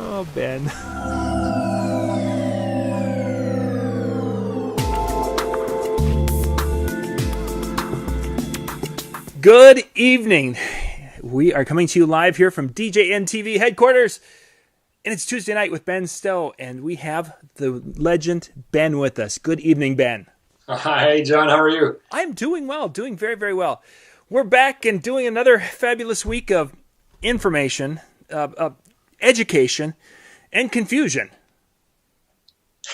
Oh, Ben. Good evening. We are coming to you live here from DJN TV headquarters. And it's Tuesday night with Ben Stowe. And we have the legend Ben with us. Good evening, Ben. Hi, John. How are you? I'm doing well. Doing very, very well. We're back and doing another fabulous week of information, education, and confusion.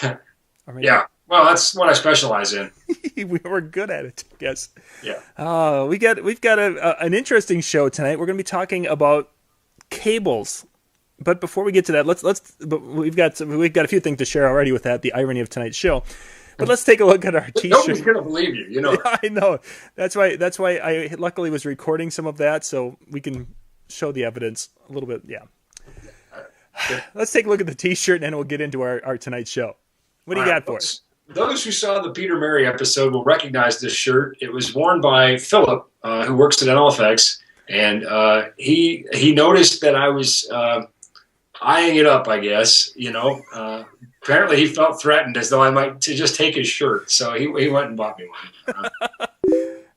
Yeah. Well, that's what I specialize in. We're good at it, I guess. Yeah. We've got an interesting show tonight. We're going to be talking about cables. But before we get to that, but we've got a few things to share already with that, the irony of tonight's show. But let's take a look at our T-shirt. Nobody's going to believe you, you know. Yeah, I know. That's why I luckily was recording some of that so we can show the evidence a little bit. Yeah. Let's take a look at the T-shirt and then we'll get into our tonight's show. What do you got for us? Those who saw the Peter Mary episode will recognize this shirt. It was worn by Philip, who works at NLFX, and he noticed that I was eyeing it up, I guess. You know, apparently he felt threatened, as though I might to just take his shirt. So he went and bought me one.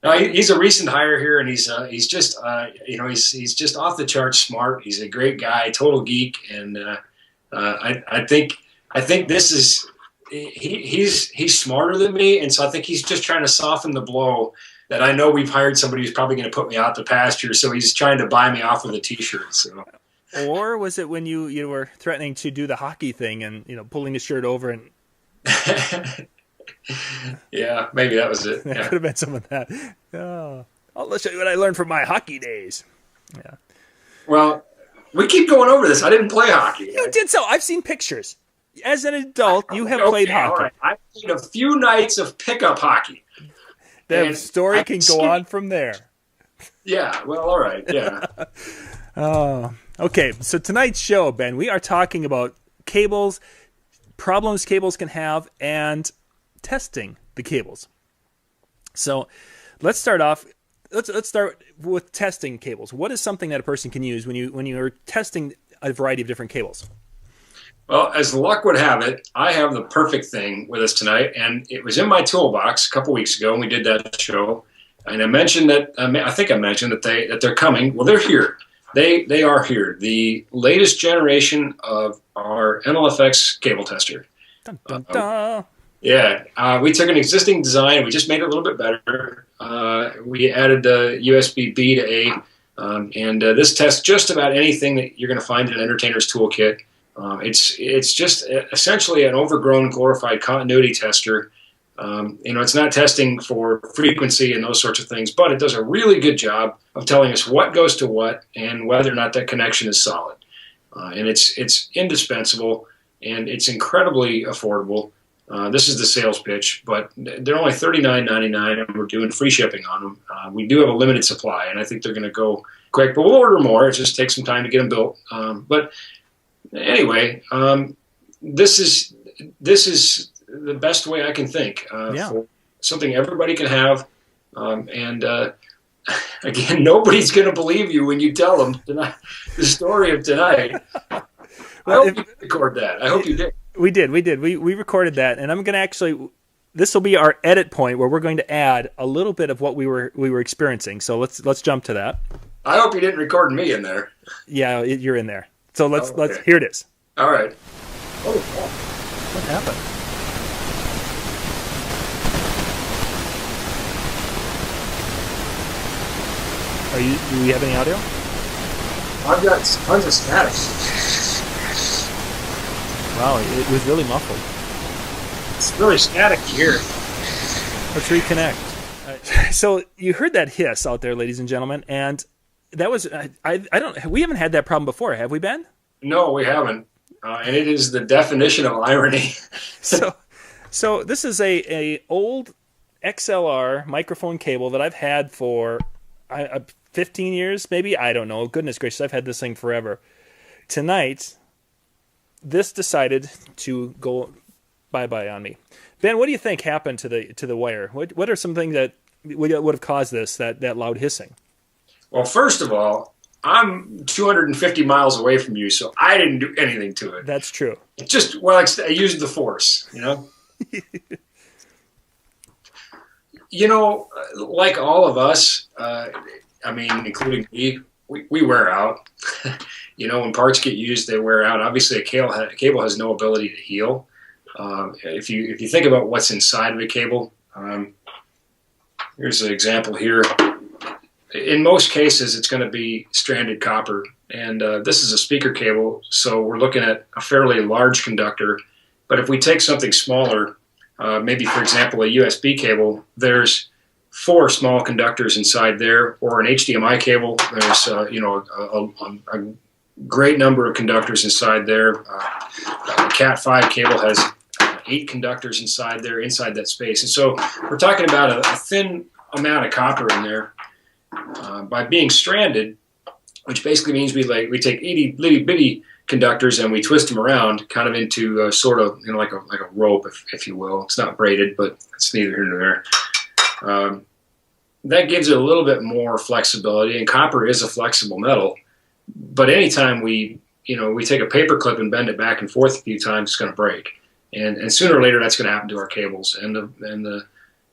No, he's a recent hire here, and he's just he's just off the charts smart. He's a great guy, total geek, and I think this is. He's smarter than me, and so I think he's just trying to soften the blow that I know we've hired somebody who's probably going to put me out the pasture, so he's trying to buy me off with a T-shirt. So, or was it when you were threatening to do the hockey thing and pulling the shirt over and? Yeah, maybe that was it. That Yeah. could have been some of that. Oh, I'll show you what I learned from my hockey days. Yeah. Well, we keep going over this. I didn't play hockey. You did so. I've seen pictures. As an adult, you have played hockey. All right. I played a few nights of pickup hockey. The story can go on from there. Yeah, well, all right, yeah. Okay, so tonight's show, Ben, we are talking about cables, problems cables can have, and testing the cables. So let's start off. Let's start with testing cables. What is something that a person can use when you are testing a variety of different cables? Well, as luck would have it, I have the perfect thing with us tonight, and it was in my toolbox a couple weeks ago when we did that show. And I mentioned that I think I mentioned that they're coming. Well, they're here. They are here. The latest generation of our NLFX cable tester. Dun, dun, dun. We took an existing design and we just made it a little bit better. We added the USB B to A, and this tests just about anything that you're going to find in an entertainer's toolkit. It's just essentially an overgrown, glorified continuity tester. It's not testing for frequency and those sorts of things, but it does a really good job of telling us what goes to what and whether or not that connection is solid. And it's indispensable, and it's incredibly affordable. This is the sales pitch, but they're only $39.99, and we're doing free shipping on them. We do have a limited supply, and I think they're going to go quick, but we'll order more. It just takes some time to get them built. But anyway, this is the best way I can think for something everybody can have. Again, nobody's going to believe you when you tell them tonight, the story of tonight. Well, I hope you record that. I hope you did. We did. We recorded that, and I'm going to actually. This will be our edit point where we're going to add a little bit of what we were experiencing. So let's jump to that. I hope you didn't record me in there. Yeah, you're in there. So let's here it is. All right. Oh, what happened? Do we have any audio? I've got tons of static. Wow, it was really muffled. It's really staticky here. Let's reconnect. So you heard that hiss out there, ladies and gentlemen, and that was we haven't had that problem before, have we, Ben? No, we haven't, and it is the definition of irony. So this is a old XLR microphone cable that I've had for 15 years, maybe. I don't know. Goodness gracious, I've had this thing forever. Tonight, this decided to go bye-bye on me. Ben, what do you think happened to the wire? What are some things that would have caused that loud hissing? Well, first of all, I'm 250 miles away from you, so I didn't do anything to it. That's true. Just, well, I used the force, you know? You know, like all of us, I mean, including me, we wear out. You know, when parts get used, they wear out. Obviously, a cable has no ability to heal. If you think about what's inside of a cable, here's an example here. In most cases, it's going to be stranded copper, and this is a speaker cable, so we're looking at a fairly large conductor. But if we take something smaller, maybe, for example, a USB cable, there's 4 small conductors inside there, or an HDMI cable, there's you know, a great number of conductors inside there. A Cat5 cable has 8 conductors inside there, inside that space. And so we're talking about a thin amount of copper in there. By being stranded, which basically means we take itty bitty conductors and we twist them around, kind of into sort of, you know, like a rope, if you will. It's not braided, but it's neither here nor there. That gives it a little bit more flexibility, and copper is a flexible metal. But anytime we take a paper clip and bend it back and forth a few times, it's going to break, and sooner or later that's going to happen to our cables. And the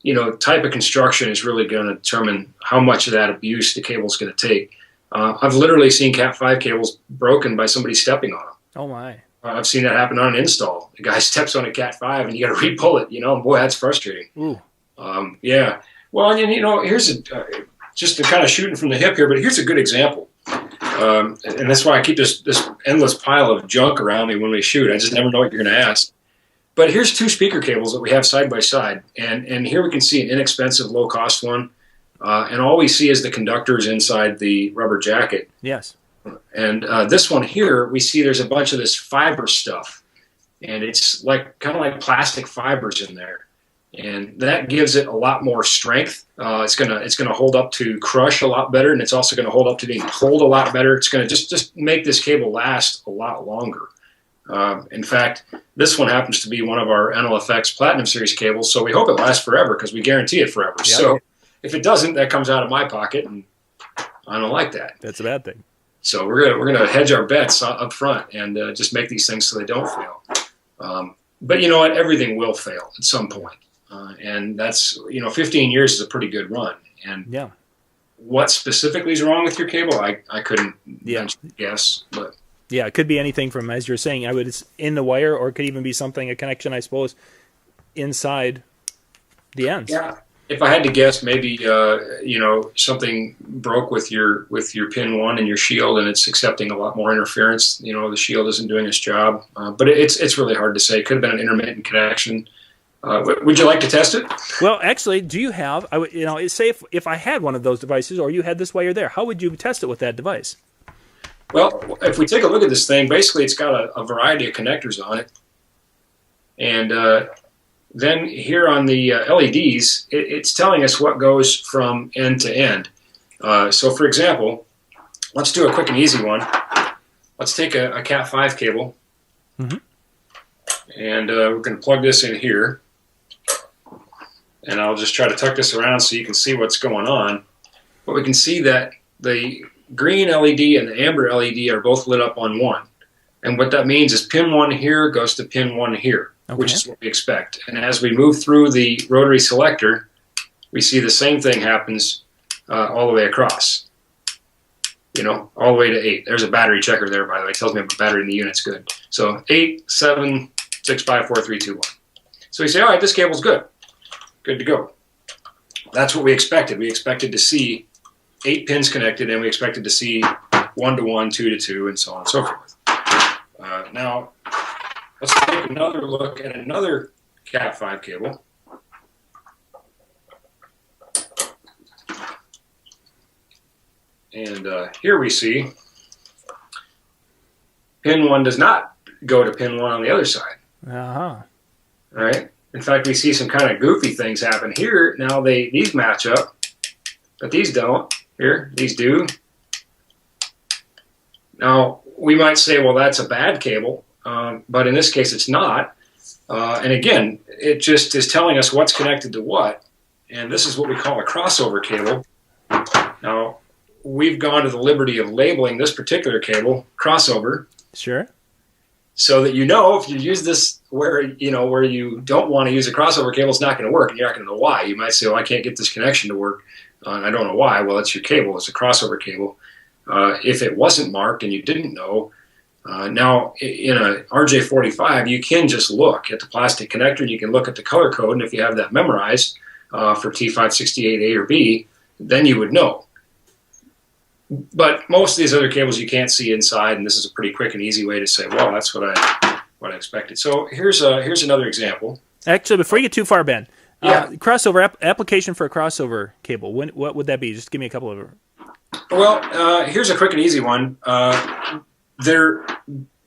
you know, type of construction is really going to determine how much of that abuse the cable's going to take. I've literally seen Cat5 cables broken by somebody stepping on them. Oh my! I've seen that happen on an install. The guy steps on a Cat5 and you got to re-pull it. You know, boy, that's frustrating. Ooh. Yeah. Well, and you know, here's just kind of shooting from the hip here, but here's a good example. And that's why I keep this endless pile of junk around me when we shoot. I just never know what you're going to ask. But here's 2 speaker cables that we have side by side, and here we can see an inexpensive, low-cost one, and all we see is the conductors inside the rubber jacket. Yes. And this one here, we see there's a bunch of this fiber stuff, and it's like kind of like plastic fibers in there, and that gives it a lot more strength. It's gonna hold up to crush a lot better, and it's also going to hold up to being pulled a lot better. It's going to just make this cable last a lot longer. In fact, this one happens to be one of our NLFX Platinum Series cables, so we hope it lasts forever because we guarantee it forever. Yep. So if it doesn't, that comes out of my pocket, and I don't like that. That's a bad thing. So we're gonna hedge our bets up front and just make these things so they don't fail. But you know what? Everything will fail at some point, and that's, you know, 15 years is a pretty good run. And yeah, what specifically is wrong with your cable, I couldn't guess, but. Yeah, it could be anything from, as you're saying, it's in the wire, or it could even be something, a connection, I suppose, inside the ends. Yeah, if I had to guess, maybe you know, something broke with your pin 1 and your shield, and it's accepting a lot more interference. You know, the shield isn't doing its job, but it's really hard to say. It could have been an intermittent connection. Would you like to test it? Well, actually, do you have? Say if I had one of those devices, or you had this wire there, how would you test it with that device? Well, if we take a look at this thing, basically it's got a variety of connectors on it. And then here on the LEDs, it's telling us what goes from end to end. So for example, let's do a quick and easy one. Let's take a Cat5 cable. Mm-hmm. And we're going to plug this in here. And I'll just try to tuck this around so you can see what's going on. But we can see that the green LED and the amber LED are both lit up on one. And what that means is pin 1 here goes to pin 1 here, okay, which is what we expect. And as we move through the rotary selector, we see the same thing happens all the way across. You know, all the way to 8. There's a battery checker there, by the way. It tells me if the battery in the unit's good. So 8, 7, 6, 5, 4, 3, 2, 1. So we say, all right, this cable's good. Good to go. That's what we expected. We expected to see 8 pins connected, and we expected to see 1 to 1, 2 to 2, and so on and so forth. Now, let's take another look at another Cat5 cable. And here we see pin 1 does not go to pin 1 on the other side. Uh-huh. All right. In fact, we see some kind of goofy things happen here. Now these match up, but these don't. Here, these do. Now, we might say, well, that's a bad cable, but in this case, it's not. And again, it just is telling us what's connected to what. And this is what we call a crossover cable. Now, we've gone to the liberty of labeling this particular cable crossover. Sure. So that if you use this where you don't want to use a crossover cable, it's not going to work, and you're not going to know why. You might say, "Oh, I can't get this connection to work. I don't know why." Well, it's your cable. It's a crossover cable. If it wasn't marked and you didn't know, now in a RJ45, you can just look at the plastic connector, and you can look at the color code, and if you have that memorized for T568A or B, then you would know. But most of these other cables you can't see inside, and this is a pretty quick and easy way to say, well, that's what I expected. So here's another example. Actually, before you get too far, Ben, Yeah. crossover application for a crossover cable. What would that be? Just give me a couple of. Well, here's a quick and easy one.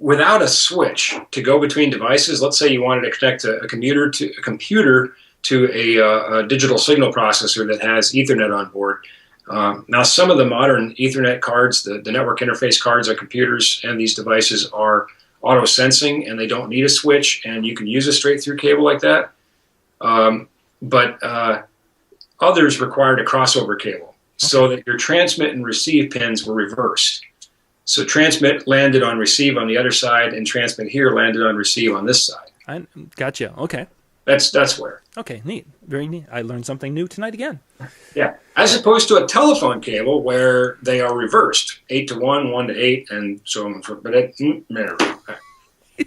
Without a switch to go between devices, let's say you wanted to connect a computer to a digital signal processor that has Ethernet on board. Now, some of the modern Ethernet cards, the network interface cards on computers and these devices are auto-sensing, and they don't need a switch, and you can use a straight-through cable like that. But others required a crossover cable so that your transmit and receive pins were reversed. So transmit landed on receive on the other side, and transmit here landed on receive on this side. I gotcha. Okay. That's where. Okay, neat. Very neat. I learned something new tonight again. Yeah. As opposed to a telephone cable where they are reversed, 8 to 1, 1 to 8, and so on. But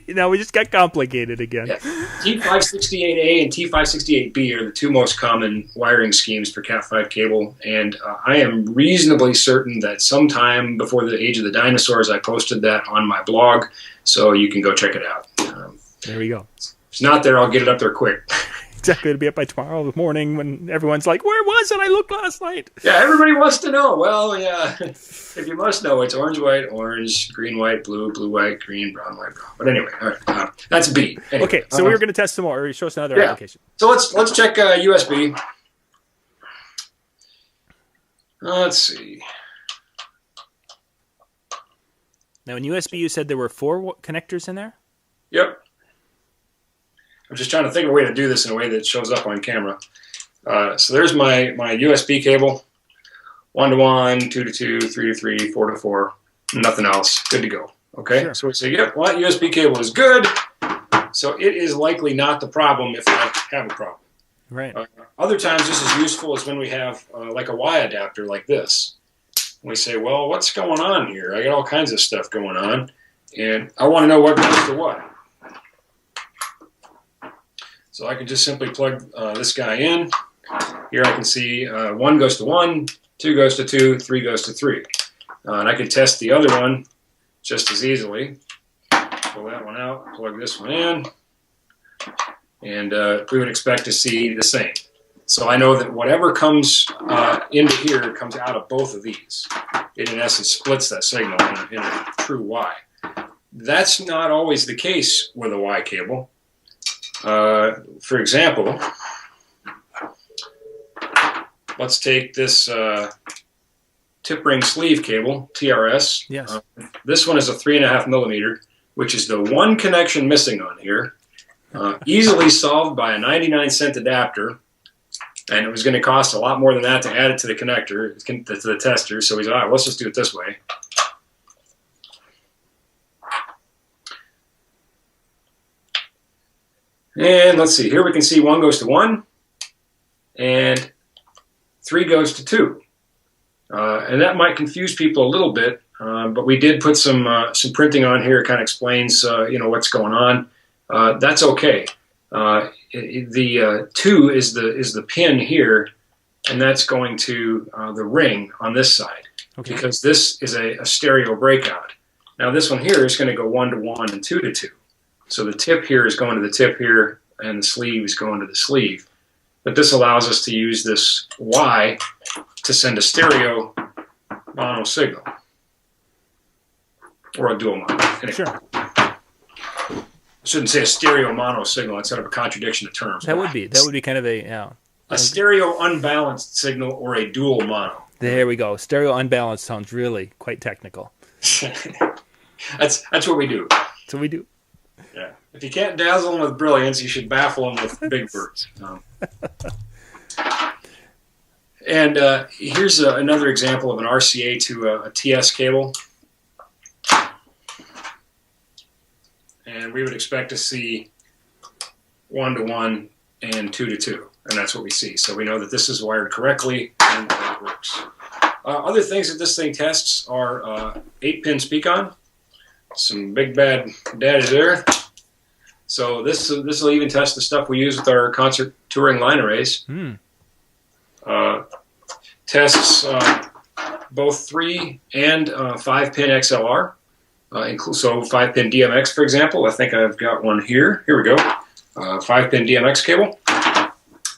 Now we just got complicated again. Yeah. T568A and T568B are the two most common wiring schemes for Cat5 cable, and I am reasonably certain that sometime before the age of the dinosaurs I posted that on my blog, so you can go check it out. There we go. If it's not there, I'll get it up there quick. Exactly. It'll be up by tomorrow morning when everyone's like, where was it? I looked last night. Yeah, everybody wants to know. Well, yeah, if you must know, it's orange, white, orange, green, white, blue, blue, white, green, brown, white, brown. But anyway, all right, that's B. Anyway, okay, so we were going to test some more. Or show us another application. So let's check USB. Let's see. Now, in USB, you said there were 4 connectors in there? Yep. I'm just trying to think of a way to do this in a way that shows up on camera. So there's my USB cable. 1 to 1, 2 to 2, 3 to 3, 4 to 4. Nothing else. Good to go. Okay. Sure. So we say, yep, well, USB cable is good. So it is likely not the problem if I have a problem. Right. Other times this is useful is when we have like a Y adapter like this. We say, well, what's going on here? I got all kinds of stuff going on, and I want to know what goes to what. So I can just simply plug this guy in. Here I can see 1 goes to 1, 2 goes to 2, 3 goes to 3. And I can test the other one just as easily. Pull that one out, plug this one in, and we would expect to see the same. So I know that whatever comes into here comes out of both of these. It in essence splits that signal in a true Y. That's not always the case with a Y cable. For example, let's take this tip ring sleeve cable, TRS. Yes. This one is a 3.5 millimeter, which is the one connection missing on here. Easily solved by a 99-cent adapter, and it was going to cost a lot more than that to add it to the connector, to the tester. So he's all right, let's just do it this way. And let's see, here we can see 1 goes to 1, and 3 goes to 2. And that might confuse people a little bit, but we did put some printing on here. It kind of explains, what's going on. That's okay. The 2 is the pin here, and that's going to the ring on this side, okay, because this is a stereo breakout. Now this one here is going to go 1 to 1 and 2 to 2. So the tip here is going to the tip here, and the sleeve is going to the sleeve. But this allows us to use this Y to send a stereo mono signal, or a dual mono. Anyway. Sure. I shouldn't say a stereo mono signal. It's kind of a contradiction of terms. That would be kind of a stereo unbalanced signal or a dual mono. There we go. Stereo unbalanced sounds really quite technical. That's what we do. That's what we do. Yeah. If you can't dazzle them with brilliance, you should baffle them with big words. And here's another example of an RCA to a TS cable. And we would expect to see 1 to 1 and 2 to 2. And that's what we see. So we know that this is wired correctly and that it works. Other things that this thing tests are 8-pin speak-on. Some big bad daddies there. So this will even test the stuff we use with our concert touring line arrays. Tests both 3 and 5-pin XLR. So 5-pin DMX, for example. I think I've got one here. Here we go. 5-pin DMX cable.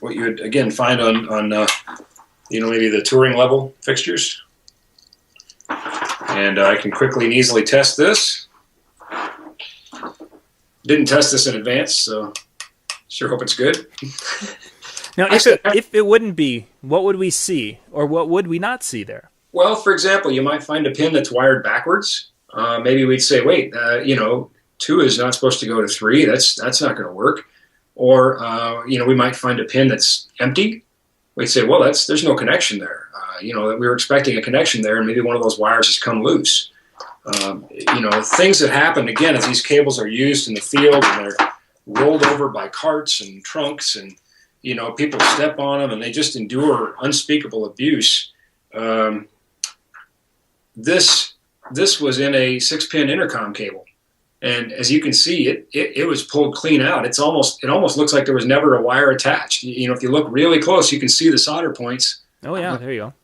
What you would, again, find on maybe the touring level fixtures. And I can quickly and easily test this. Didn't test this in advance, so sure hope it's good. Now, if it wouldn't be, what would we see, or what would we not see there? Well, for example, you might find a pin that's wired backwards. Maybe we'd say, wait, 2 is not supposed to go to 3. That's not going to work. Or we might find a pin that's empty. We'd say, well, there's no connection there. We were expecting a connection there, and maybe one of those wires has come loose. Things that happen, again, as these cables are used in the field and they're rolled over by carts and trunks, and people step on them and they just endure unspeakable abuse. This was in a 6-pin intercom cable, and as you can see, it was pulled clean out. It almost looks like there was never a wire attached. If you look really close, you can see the solder points. Oh yeah, there you go.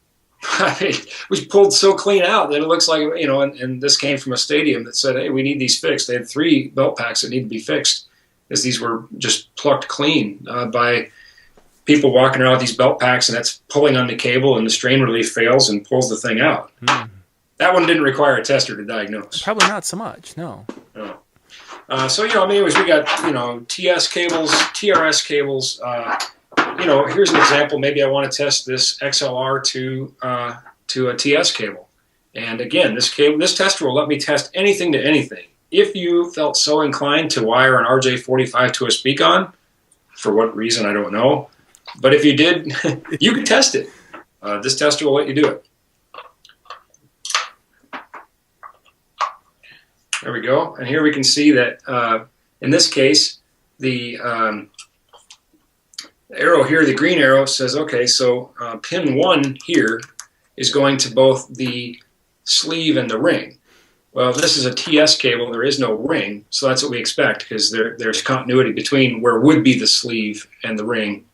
I mean, it was pulled so clean out that it looks like, and this came from a stadium that said, hey, we need these fixed. They had 3 belt packs that need to be fixed, as these were just plucked clean by people walking around with these belt packs, and that's pulling on the cable, and the strain relief fails and pulls the thing out. That one didn't require a tester to diagnose. Probably not so much, no. No. Anyways, we got, TS cables, TRS cables. Here's an example. Maybe I want to test this XLR to a TS cable. And again, this tester will let me test anything to anything. If you felt so inclined to wire an RJ45 to a speak-on, for what reason, I don't know. But if you did, you could test it. This tester will let you do it. There we go. And here we can see that in this case, the arrow here, the green arrow, says, okay, so pin 1 here is going to both the sleeve and the ring. Well, this is a TS cable. There is no ring, so that's what we expect, because there's continuity between where would be the sleeve and the ring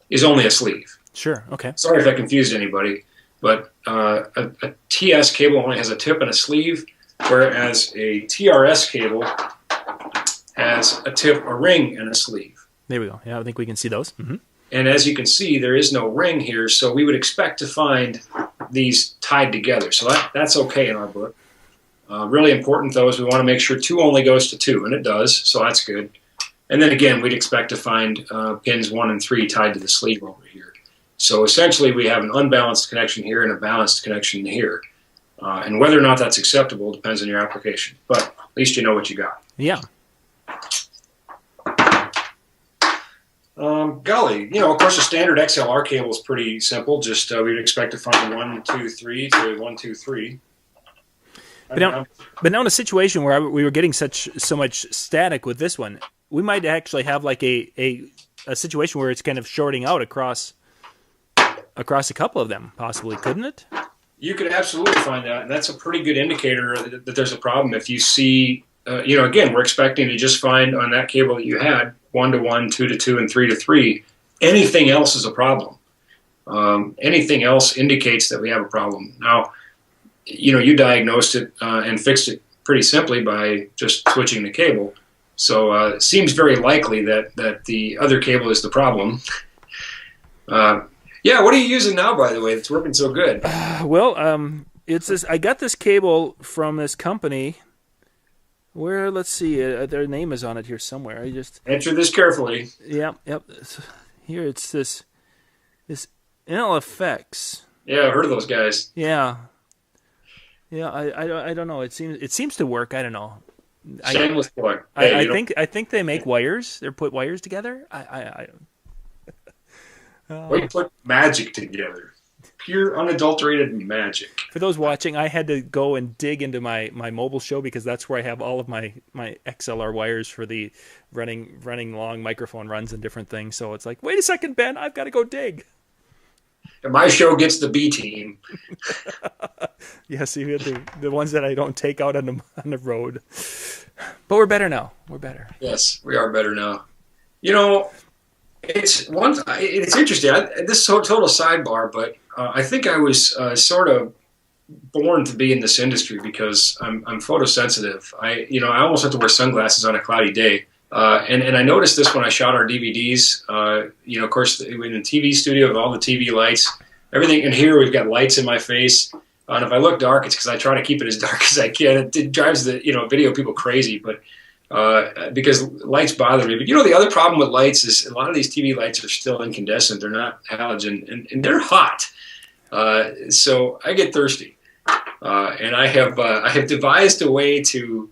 is only a sleeve. Sure, okay. Sorry if I confused anybody, but a TS cable only has a tip and a sleeve, whereas a TRS cable has a tip, a ring, and a sleeve. There we go. Yeah, I think we can see those. Mm-hmm. And as you can see, there is no ring here, so we would expect to find these tied together. So that's okay in our book. Really important, though, is we want to make sure 2 only goes to 2, and it does, so that's good. And then again, we'd expect to find pins 1 and 3 tied to the sleeve over here. So essentially, we have an unbalanced connection here and a balanced connection here. And whether or not that's acceptable depends on your application. But at least you know what you got. Yeah. Golly, of course, a standard XLR cable is pretty simple. Just we'd expect to find 1, 2, 3 to 1, 2, 3. But now in a situation where we were getting so much static with this one, we might actually have like a situation where it's kind of shorting out across a couple of them, possibly, couldn't it? You could absolutely find that, and that's a pretty good indicator that there's a problem. If you see, again, we're expecting to just find on that cable that you had 1 to 1, 2 to 2, and 3 to 3. Anything else is a problem. Anything else indicates that we have a problem. Now, you diagnosed it and fixed it pretty simply by just switching the cable. So it seems very likely that the other cable is the problem. Yeah, what are you using now, by the way, that's working so good? It's this. I got this cable from this company. Where, let's see, their name is on it here somewhere. I just answer this carefully. Yep. Here it's this NLFX. Yeah, I've heard of those guys. Yeah. I don't know. It seems to work. I don't know. Shameless plug. I think they make wires. They put wires together. We put magic together. pure unadulterated magic. For those watching, I had to go and dig into my mobile show because that's where I have all of my XLR wires for the running long microphone runs and different things. So it's like, wait a second, Ben, I've got to go dig. And my show gets the B team. Yes, you get the ones that I don't take out on the road. But we're better now. We're better. Yes, we are better now. You know, it's interesting. This is a total sidebar, but I think I was sort of born to be in this industry because I'm photosensitive. I almost have to wear sunglasses on a cloudy day. And I noticed this when I shot our DVDs. Of course, in the TV studio with all the TV lights, everything. And here we've got lights in my face. And if I look dark, it's because I try to keep it as dark as I can. It drives the video people crazy, but because lights bother me. But the other problem with lights is a lot of these TV lights are still incandescent. They're not halogen, and they're hot. So I get thirsty, and I have devised a way to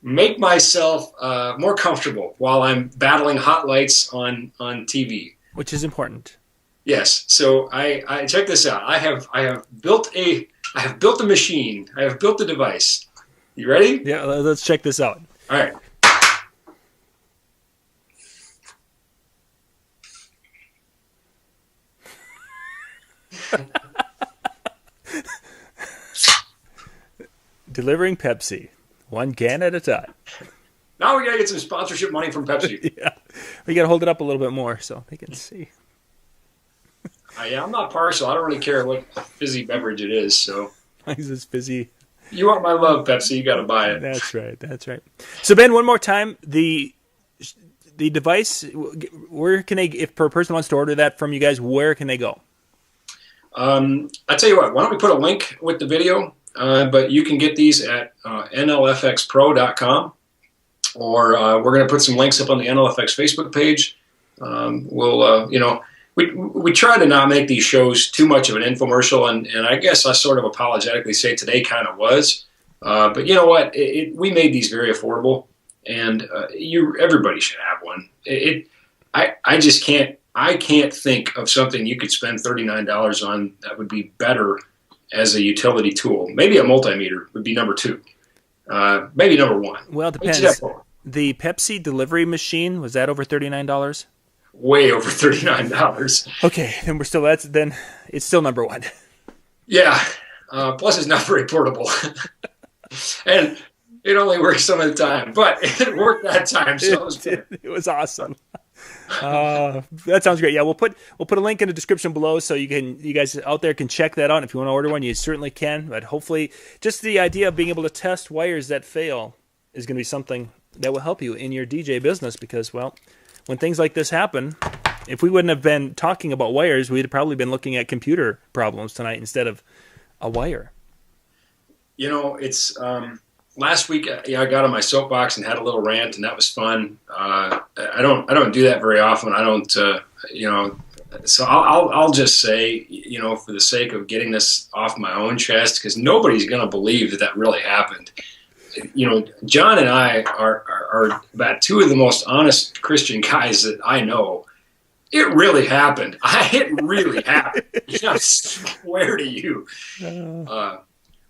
make myself more comfortable while I'm battling hot lights on TV, which is important. Yes. So I check this out. I have built a machine. I have built a device. You ready? Yeah. Let's check this out. All right. Delivering Pepsi, one can at a time. Now we gotta get some sponsorship money from Pepsi. Yeah, we gotta hold it up a little bit more so they can see. Yeah, I'm not partial. I don't really care what fizzy beverage it is. So, As long as it's fizzy. You want my love, Pepsi? You gotta buy it. That's right. That's right. So Ben, one more time, the device. Where can they? If a person wants to order that from you guys, where can they go? I tell you what. Why don't we put a link with the video? But you can get these at nlfxpro.com, or we're going to put some links up on the NLFX Facebook page. We try to not make these shows too much of an infomercial, and I guess I sort of apologetically say today kind of was. But you know what? We made these very affordable, and everybody should have one. I just can't. I can't think of something you could spend $39 on that would be better as a utility tool. Maybe a multimeter would be number 2. Maybe number 1. Well, it depends. The Pepsi delivery machine, was that over $39? Way over $39. Okay, then then it's still number 1. Yeah. Plus it's not very portable. And it only works some of the time, but it worked that time, so it was awesome. That sounds great. Yeah, we'll put a link in the description below so you guys out there can check that out. If you want to order one, you certainly can. But hopefully, just the idea of being able to test wires that fail is going to be something that will help you in your DJ business. Because, well, when things like this happen, if we wouldn't have been talking about wires, we'd have probably been looking at computer problems tonight instead of a wire. It's last week, I got on my soapbox and had a little rant, and that was fun. I don't do that very often. I don't, So I'll just say, for the sake of getting this off my own chest, because nobody's going to believe that really happened. John and I are about 2 of the most honest Christian guys that I know. It really happened. It really happened. I swear to you.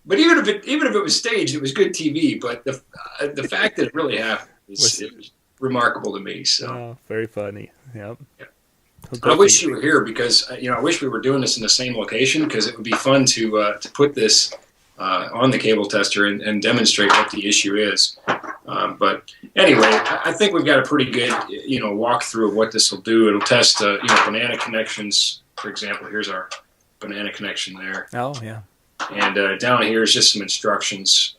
But even if it was staged, it was good TV. But the fact that it really happened it was remarkable to me. So very funny. Yep. Yeah. I wish you were here because I wish we were doing this in the same location because it would be fun to put this on the cable tester and demonstrate what the issue is. But anyway, I think we've got a pretty good walkthrough of what this will do. It'll test banana connections, for example. Here's our banana connection there. Oh yeah. And down here is just some instructions.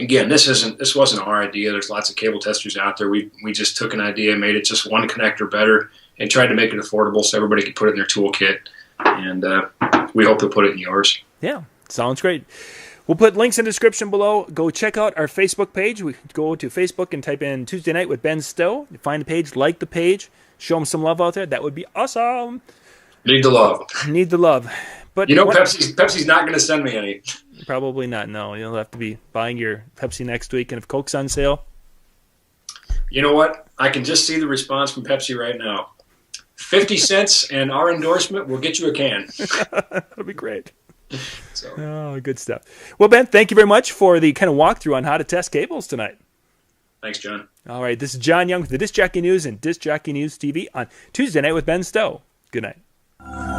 Again, this wasn't our idea. There's lots of cable testers out there. We just took an idea, made it just one connector better, and tried to make it affordable so everybody could put it in their toolkit. And we hope to put it in yours. Yeah, sounds great. We'll put links in the description below. Go check out our Facebook page. We go to Facebook and type in Tuesday Night with Ben Stowe. Find the page, like the page, show them some love out there. That would be awesome. Need the love. Need the love. But Pepsi's not going to send me any. Probably not. No, you'll have to be buying your Pepsi next week, and if Coke's on sale. You know what? I can just see the response from Pepsi right now. 50 cents and our endorsement will get you a can. That'll be great. So, Oh, good stuff. Well, Ben, thank you very much for the kind of walkthrough on how to test cables tonight. thanks, John. All right, this is John Young with the Disc Jockey News and Disc Jockey News TV on Tuesday night with Ben Stowe. Good night.